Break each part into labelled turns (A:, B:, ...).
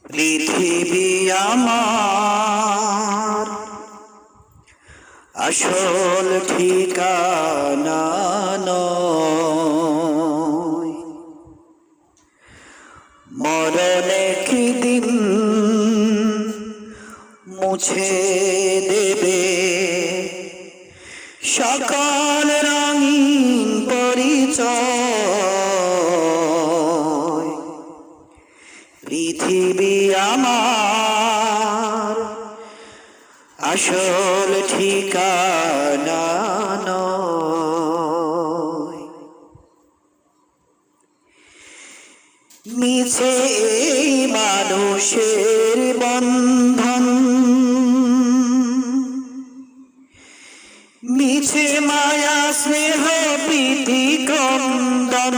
A: পৃথিবী আমার আসল ঠিকানা নয়। মরণ একদিন মুছে দেবে সকল রঙিন পরিচয়। পৃথিবী আমার আসল ঠিকানা নয়। মিছে এই মানুষের বন্ধন, মিছে মায়া স্নেহ প্রীতি ক্রন্দন,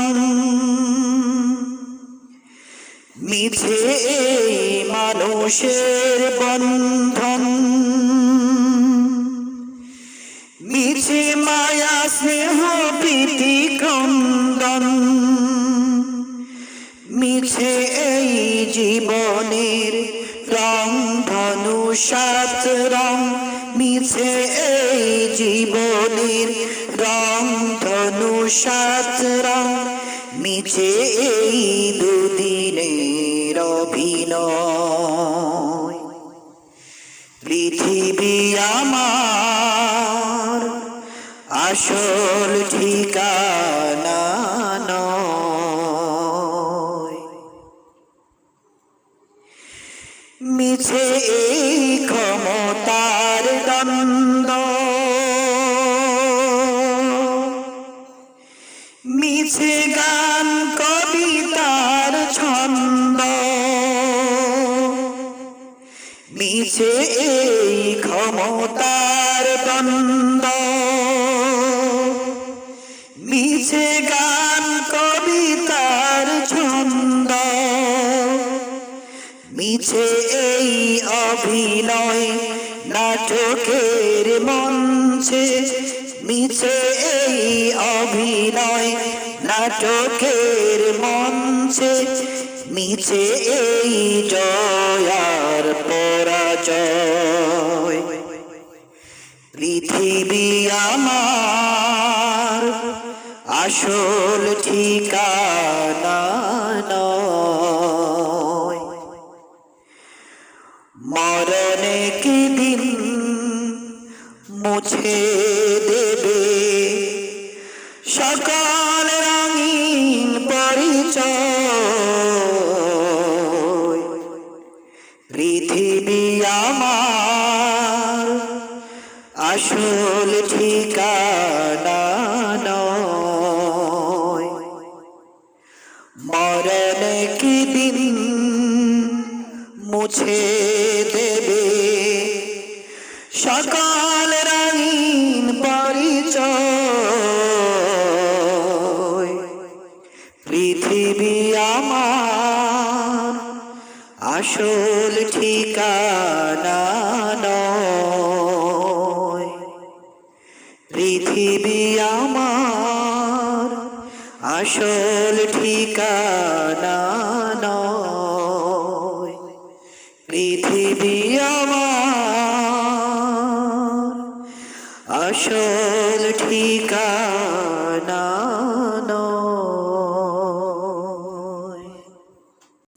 A: মিছে এই মানুষের বন্ধন, মিছে মায়া স্নেহ প্রীতি ক্রন্দন, মিছে এই জীবনের রং ধনু সাত রং, মিছে এই জীবনের রং ধনু সাত রং, মিছে এই দুদিনের অভিনয়। পৃথিবী আমার আসল ঠিকানা নয়। মিছে এই ক্ষমতার দ্বন্দ্ব, মিছে গান কবিতার ছন্দ, মিছে এই ক্ষমতার দ্বন্দ্ব, মিছে গান কবিতার ছন্দ, মিছে এই অভিনয় নাটকের মঞ্চে, মিছে এই অভিনয় নাটকের মঞ্চে, মিছে এই জয়ার পরাজয়। পৃথিবী আমার আসল ঠিকানা নয়। মরণ একদিন মুছে দেবে সকল রঙিন পরিচয়। পৃথিবী আমার আসল ঠিকানা নয়। মরণ একদিন মুছে দেবে সকল রঙিন পরিচয়। পৃথিবী আমার আসল ঠিকানা নয়। পৃথিবী আমার আসল ঠিকানা নয়। পৃথিবী আমার আসল